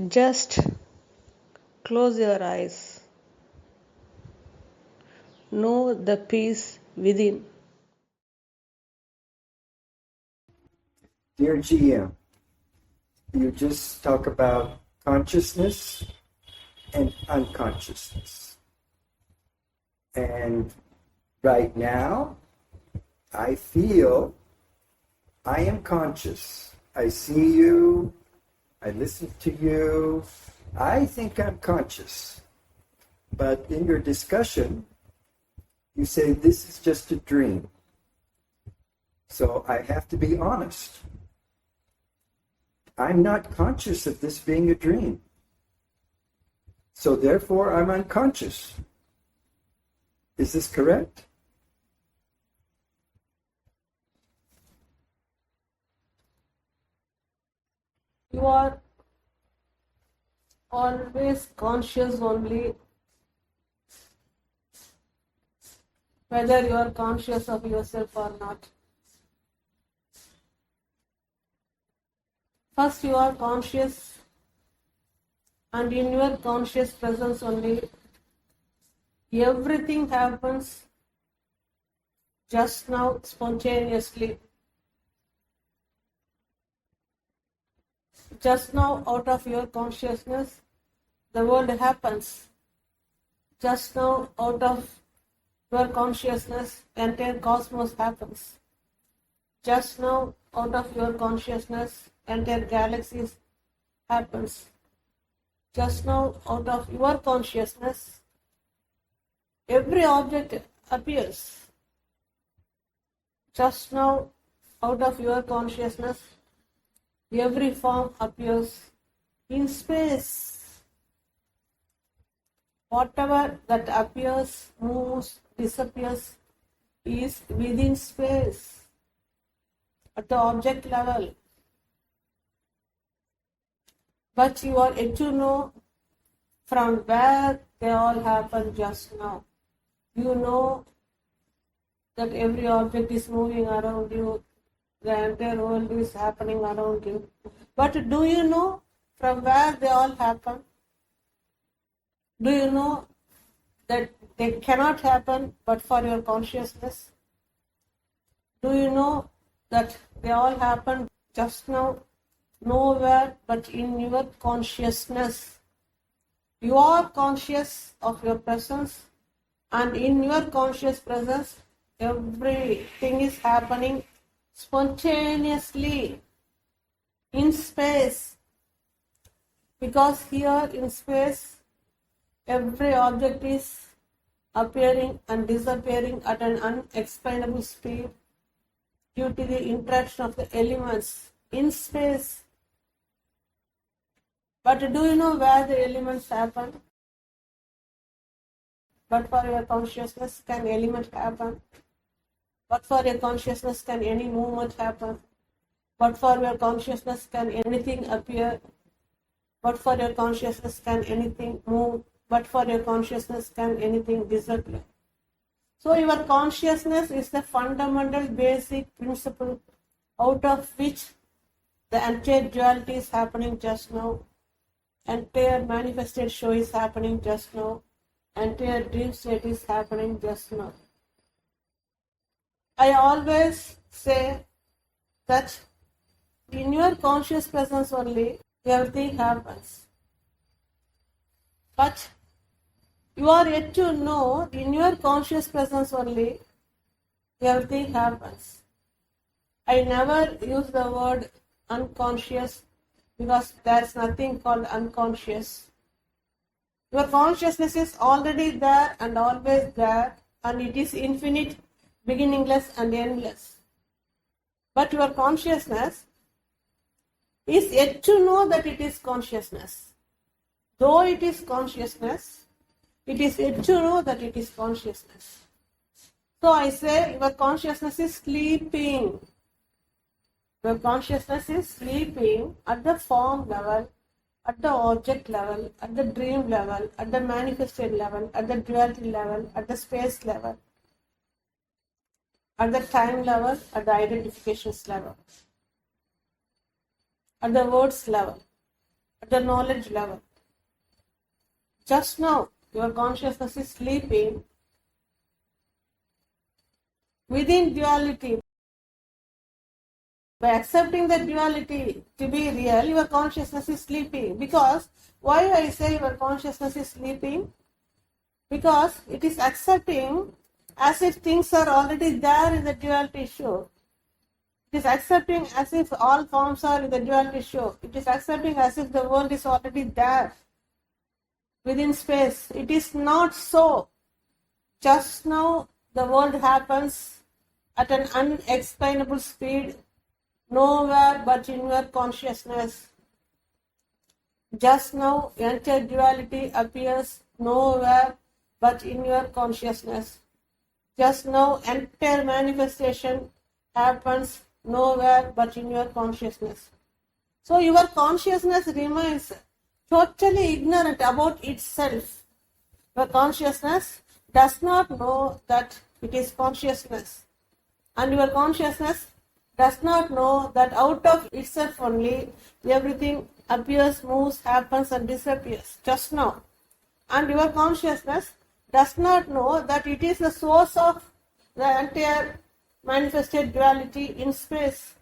Just close your eyes. Know the peace within. Dear GM, you just talk about consciousness and unconsciousness. And right now, I feel I am conscious. I see you, I listen to you, I think I'm conscious. But in your discussion, you say this is just a dream. So I have to be honest. I'm not conscious of this being a dream. So therefore, I'm unconscious. Is this correct? You are always conscious only whether you are conscious of yourself or not. First you are conscious, and in your conscious presence only everything happens just now spontaneously. Just now out of your consciousness the world happens. Just now out of your consciousness entire cosmos happens. Just now out of your consciousness entire galaxies happens. Just now out of your consciousness every object appears. Just now out of your consciousness every form appears in space. Whatever that appears, moves, disappears is within space at the object level. But you are yet to know from where they all happen just now. You know that every object is moving around you, the entire world is happening around you. But do you know from where they all happen? Do you know that they cannot happen but for your consciousness? Do you know that they all happen just now, nowhere but in your consciousness? You are conscious of your presence, and in your conscious presence, everything is happening spontaneously in space. Because here in space, every object is appearing and disappearing at an unexplainable speed due to the interaction of the elements in space. But do you know where the elements happen? But for your consciousness, can element happen? But for your consciousness, can any movement happen? But for your consciousness, can anything appear? But for your consciousness, can anything move? But for your consciousness, can anything disappear? So your consciousness is the fundamental basic principle out of which the entire duality is happening just now. Entire manifested show is happening just now. Entire dream state is happening just now. I always say that in your conscious presence only everything happens. But you are yet to know in your conscious presence only everything happens. I never use the word unconscious because there's nothing called unconscious. Your consciousness is already there and always there, and it is infinite, beginningless and endless. But your consciousness is yet to know that it is consciousness. Though it is consciousness, it is yet to know that it is consciousness. So I say your consciousness is sleeping. Your consciousness is sleeping at the form level, at the object level, at the dream level, at the manifested level, at the duality level, at the space level, at the time level, at the identifications level, at the words level. at the knowledge level. Just now, your consciousness is sleeping within duality. By accepting the duality to be real, your consciousness is sleeping. Because, why I say your consciousness is sleeping? Because it is accepting as if things are already there in the duality show. It is accepting as if all forms are in the duality show. It is accepting as if the world is already there within space. It is not so. Just now, the world happens at an unexplainable speed, nowhere but in your consciousness. Just now, entire duality appears nowhere but in your consciousness. Just now, entire manifestation happens nowhere but in your consciousness. So, your consciousness remains totally ignorant about itself. Your consciousness does not know that it is consciousness. And your consciousness does not know that out of itself only everything appears, moves, happens and disappears just now. And your consciousness does not know that it is the source of the entire manifested duality in space.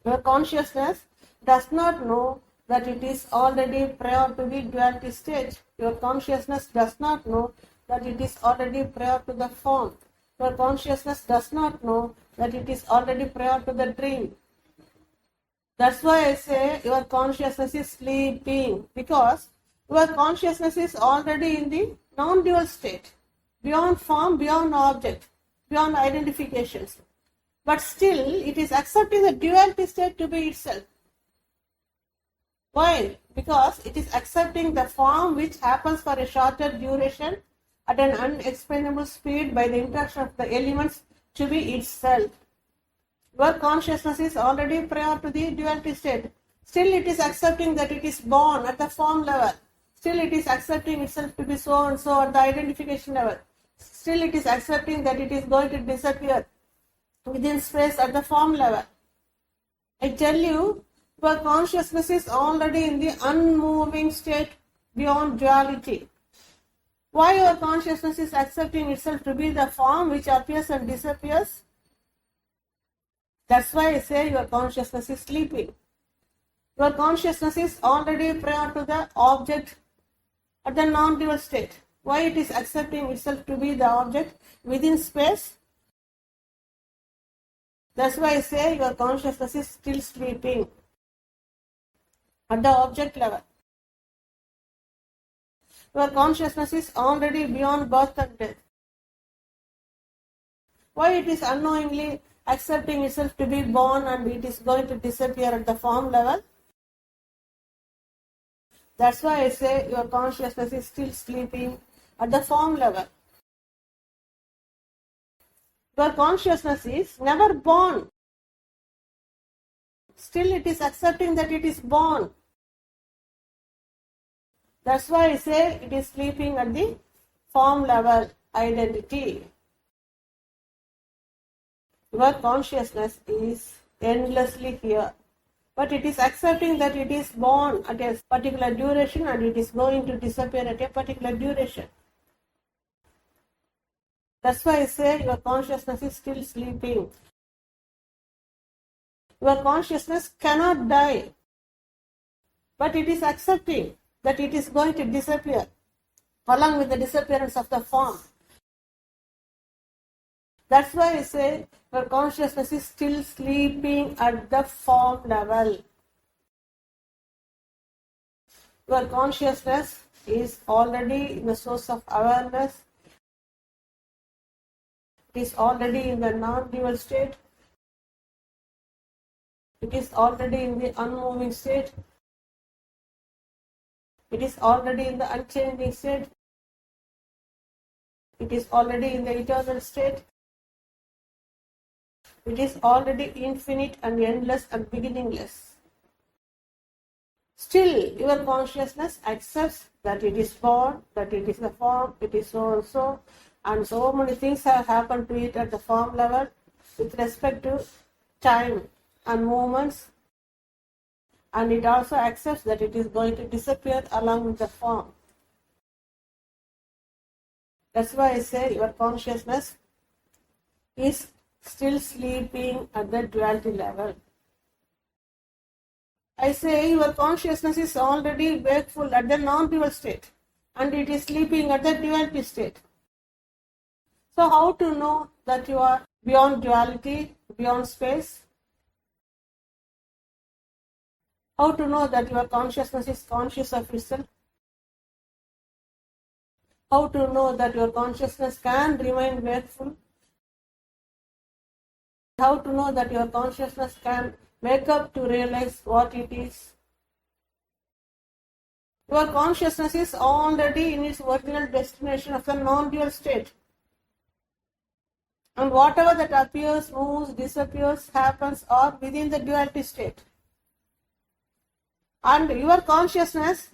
Your consciousness does not know that it is already prior to the duality stage. Your consciousness does not know that it is already prior to the form. Your consciousness does not know that it is already prior to the dream. That's why I say your consciousness is sleeping, because your consciousness is already in the non-dual state, beyond form, beyond object, beyond identifications. But still, it is accepting the duality state to be itself. Why? Because it is accepting the form which happens for a shorter duration at an unexplainable speed by the interaction of the elements to be itself. Your consciousness is already prior to the duality state. Still it is accepting that it is born at the form level. Still it is accepting itself to be so and so at the identification level. Still it is accepting that it is going to disappear within space at the form level. I tell you, your consciousness is already in the unmoving state beyond duality. Why your consciousness is accepting itself to be the form which appears and disappears? That's why I say your consciousness is sleeping. Your consciousness is already prior to the object at the non-dual state. Why it is accepting itself to be the object within space? That's why I say your consciousness is still sleeping at the object level. Your consciousness is already beyond birth and death. Why it is unknowingly accepting itself to be born and it is going to disappear at the form level? That's why I say your consciousness is still sleeping at the form level. Your consciousness is never born. Still it is accepting that it is born. That's why I say it is sleeping at the form level identity. Your consciousness is endlessly here. But it is accepting that it is born at a particular duration and it is going to disappear at a particular duration. That's why I say your consciousness is still sleeping. Your consciousness cannot die. But it is accepting that it is going to disappear along with the disappearance of the form. That's why I say your consciousness is still sleeping at the form level. Your consciousness is already in the source of awareness. It is already in the non-dual state. It is already in the unmoving state. It is already in the unchanging state. It is already in the eternal state. It is already infinite and endless and beginningless. Still, your consciousness accepts that it is born, that it is the form, it is so and so many things have happened to it at the form level with respect to time and movements and it also accepts that it is going to disappear along with the form. That's why I say your consciousness is still sleeping at the duality level. I say your consciousness is already wakeful at the non-dual state, and it is sleeping at the duality state. So how to know that you are beyond duality, beyond space? How to know that your consciousness is conscious of itself? How to know that your consciousness can remain wakeful? How to know that your consciousness can wake up to realize what it is? Your consciousness is already in its original destination of the non-dual state. And whatever that appears, moves, disappears, happens are within the duality state. And your consciousness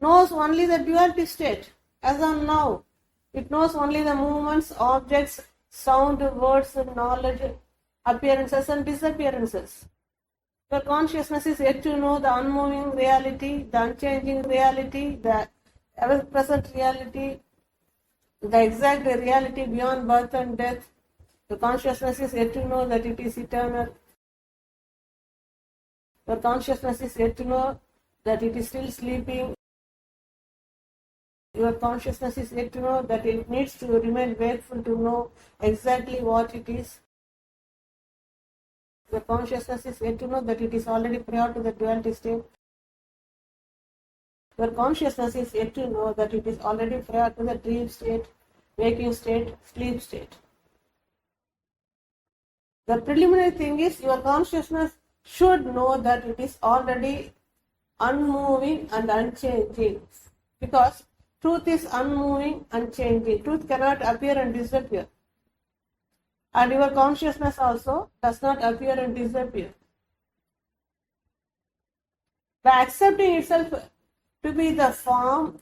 knows only the duality state. As of now, it knows only the movements, objects, sound, words, knowledge, appearances and disappearances. Your consciousness is yet to know the unmoving reality, the unchanging reality, the ever-present reality, the exact reality beyond birth and death. The consciousness is yet to know that it is eternal. Your consciousness is yet to know that it is still sleeping. Your consciousness is yet to know that it needs to remain wakeful to know exactly what it is. Your consciousness is yet to know that it is already prior to the duality state. Your consciousness is yet to know that it is already prior to the dream state, waking state, sleep state. The preliminary thing is your consciousness should know that it is already unmoving and unchanging, because truth is unmoving and changing. Truth cannot appear and disappear. And your consciousness also does not appear and disappear. By accepting itself to be the form,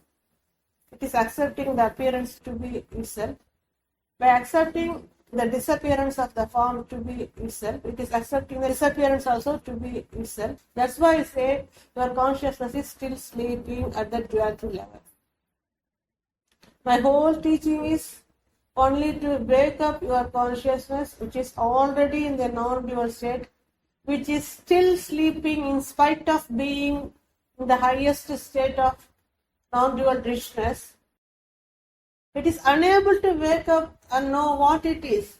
it is accepting the appearance to be itself. By accepting the disappearance of the form to be itself, it is accepting the disappearance also to be itself. That's why I say your consciousness is still sleeping at the duality level. My whole teaching is only to wake up your consciousness, which is already in the non-dual state, which is still sleeping in spite of being in the highest state of non-dual richness. It is unable to wake up and know what it is.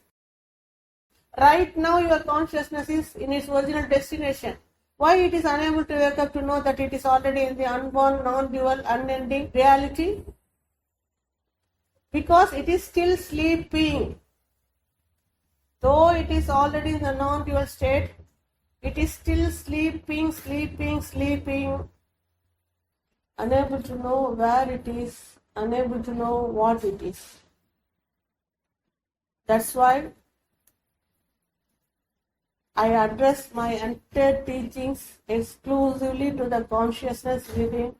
Right now your consciousness is in its original destination. Why it is unable to wake up to know that it is already in the unborn, non-dual, unending reality? Because it is still sleeping. Though it is already in the non-dual state, it is still sleeping, unable to know where it is, unable to know what it is. That's why I address my entire teachings exclusively to the consciousness within.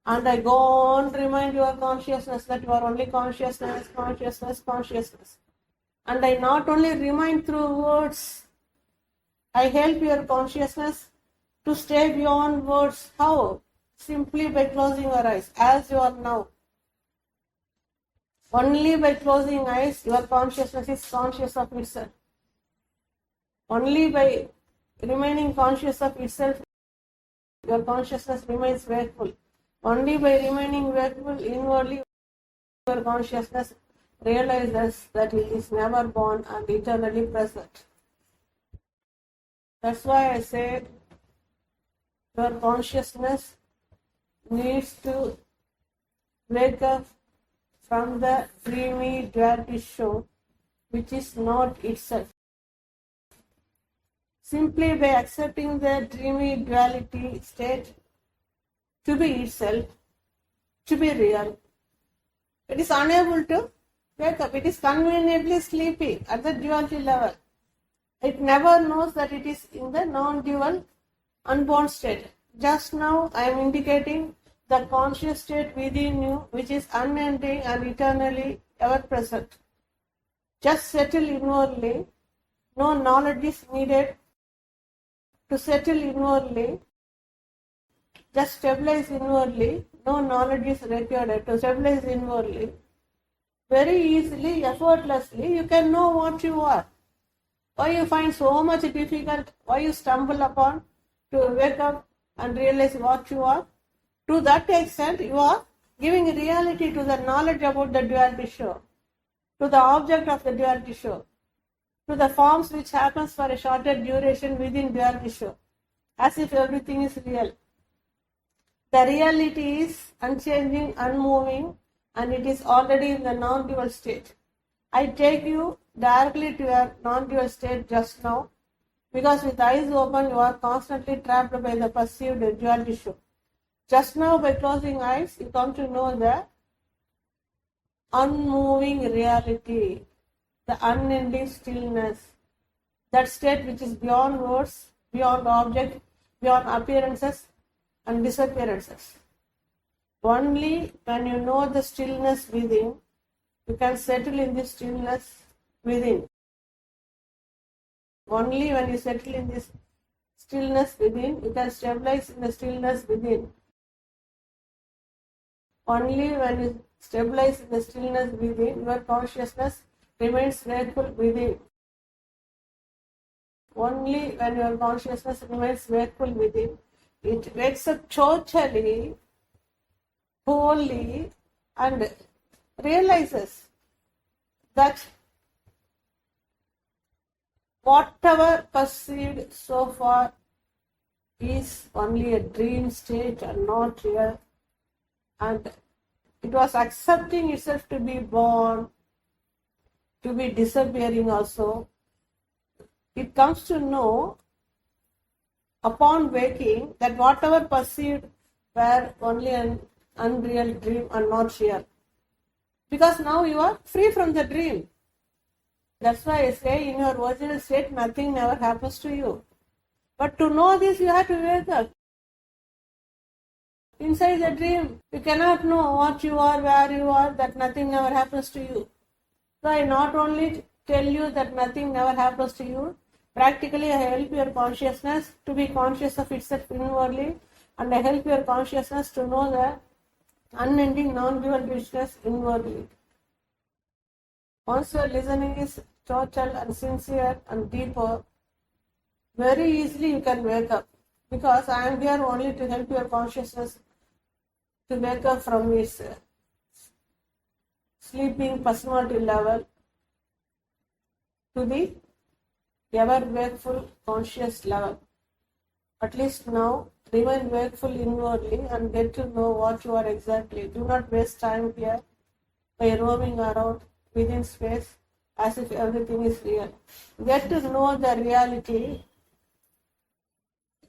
And I go on remind your consciousness that you are only consciousness. And I not only remind through words, I help your consciousness to stay beyond words. How? Simply by closing your eyes, as you are now. Only by closing eyes, your consciousness is conscious of itself. Only by remaining conscious of itself, your consciousness remains wakeful. Only by remaining wakeful inwardly, your consciousness realizes that it is never born and eternally present. That's why I say your consciousness needs to wake up from the dreamy duality show, which is not itself. Simply by accepting the dreamy duality state to be itself, to be real, it is unable to wake up. It is conveniently sleeping at the duality level. It never knows that it is in the non-dual unborn state. Just now I am indicating the conscious state within you, which is unending and eternally ever present. Just settle inwardly. No knowledge is needed to settle inwardly. Just stabilize inwardly. No knowledge is required to stabilize inwardly. Very easily, effortlessly, you can know what you are. Why you find so much difficult, why you stumble upon to wake up and realize what you are. To that extent, you are giving reality to the knowledge about the duality show, to the object of the duality show, to the forms which happens for a shorter duration within duality show, as if everything is real. The reality is unchanging, unmoving, and it is already in the non-dual state. I take you directly to your non-dual state just now, because with eyes open you are constantly trapped by the perceived duality show. Just now, by closing eyes, you come to know the unmoving reality, the unending stillness, that state which is beyond words, beyond object, beyond appearances and disappearances. Only when you know the stillness within, you can settle in the stillness within. Only when you settle in this stillness within, you can stabilize in the stillness within. Only when you stabilize in the stillness within, your consciousness remains wakeful within. Only when your consciousness remains wakeful within, it wakes up totally, wholly, and realizes that whatever perceived so far is only a dream state and not real. And it was accepting itself to be born, to be disappearing also. It comes to know upon waking that whatever perceived were only an unreal dream and not real. Because now you are free from the dream. That's why I say in your original state nothing never happens to you. But to know this you have to wake up. Inside the dream, you cannot know what you are, where you are, that nothing never happens to you. So I not only tell you that nothing never happens to you, practically I help your consciousness to be conscious of itself inwardly, and I help your consciousness to know the unending non-dual richness inwardly. Once your listening is total and sincere and deeper, very easily you can wake up. Because I am here only to help your consciousness to wake up from its sleeping personality level to the ever wakeful conscious level. At least now, remain wakeful inwardly and get to know what you are exactly. Do not waste time here by roaming around within space as if everything is real. Get to know the reality.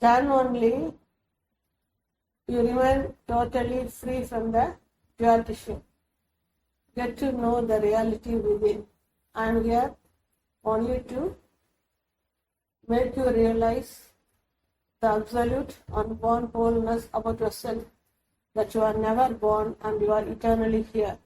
Then only you remain totally free from the duality show. Get to know the reality within. I am here only to make you realize the absolute unborn wholeness about yourself, that you are never born and you are eternally here.